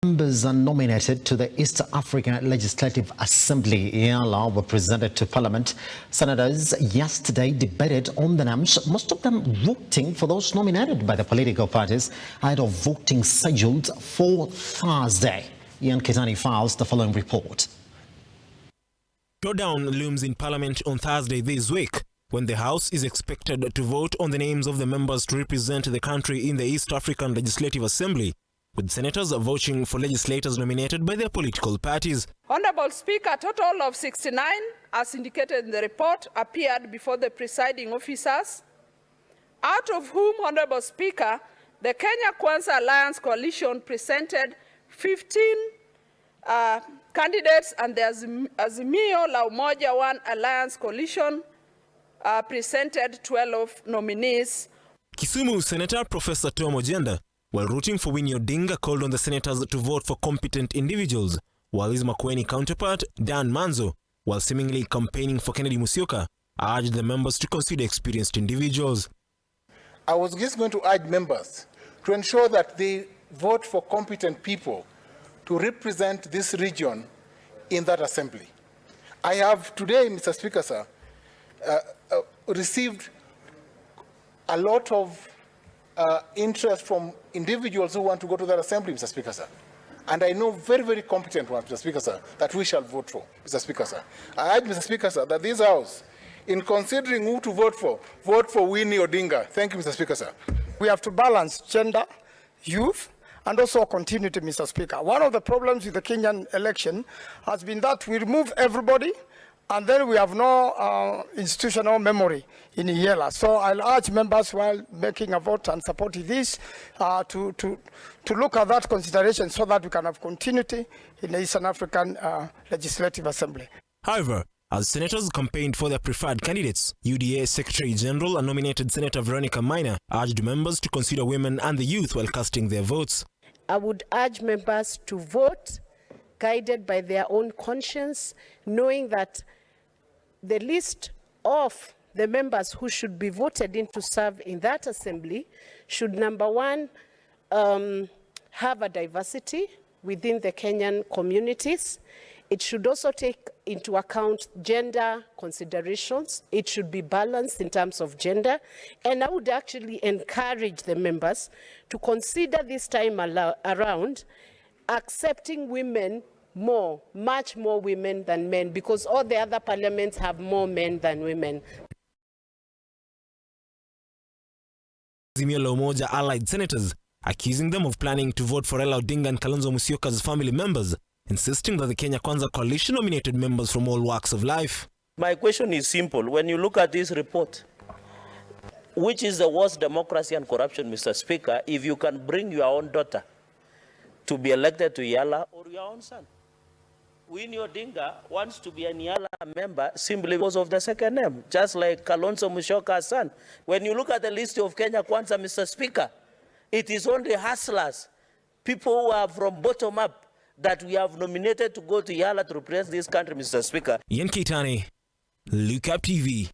Members are nominated to the East African Legislative Assembly, EALA, were presented to Parliament. Senators yesterday debated on the names, most of them voting for those nominated by the political parties ahead of voting scheduled for Thursday. Ian Kitani files the following report. Showdown looms in Parliament on Thursday this week, when the House is expected to vote on the names of the members to represent the country in the East African Legislative Assembly, with senators voting for legislators nominated by their political parties. Honorable Speaker, a total of 69, as indicated in the report, appeared before the presiding officers, out of whom, Honorable Speaker, the Kenya Kwanza Alliance Coalition presented 15 candidates, and the Azimio la Umoja One Alliance Coalition presented 12 nominees. Kisumu Senator Professor Tom Ojenda, while rooting for Winnie Odinga, called on the senators to vote for competent individuals, while his Makueni counterpart, Dan Manzo, while seemingly campaigning for Kennedy Musyoka, urged the members to consider experienced individuals. I was just going to urge members to ensure that they vote for competent people to represent this region in that assembly. I have today, Mr. Speaker, sir, received a lot of interest from individuals who want to go to that assembly, Mr. Speaker, sir. And I know very, very competent ones, Mr. Speaker, sir, that we shall vote for, Mr. Speaker, sir. I urge, Mr. Speaker, sir, that this House, in considering who to vote for Winnie Odinga. Thank you, Mr. Speaker, sir. We have to balance gender, youth, and also continuity, Mr. Speaker. One of the problems with the Kenyan election has been that we remove everybody, and then we have no institutional memory in EALA. So I'll urge members, while making a vote and supporting this, to look at that consideration so that we can have continuity in the Eastern African Legislative Assembly. However, as senators campaigned for their preferred candidates, UDA Secretary General and nominated Senator Veronica Maina urged members to consider women and the youth while casting their votes. I would urge members to vote guided by their own conscience, knowing that the list of the members who should be voted in to serve in that assembly should, number one, have a diversity within the Kenyan communities. It should also take into account gender considerations. It should be balanced in terms of gender. And I would actually encourage the members to consider this time around accepting women more, much more women than men, because all the other parliaments have more men than women. Azimio la Umoja allied senators accusing them of planning to vote for Raila Odinga and Kalonzo Musyoka's family members, insisting that the Kenya Kwanza coalition nominated members from all walks of life. My question is simple. When you look at this report, which is the worst democracy and corruption, Mr. Speaker, if you can bring your own daughter to be elected to EALA or your own son? Winnie Odinga wants to be an EALA member simply because of the second name, just like Kalonzo Musyoka's son. When you look at the list of Kenya Kwanza, Mr. Speaker, it is only hustlers, people who are from bottom up, that we have nominated to go to EALA to represent this country, Mr. Speaker. Ian Kitani, Look Up TV.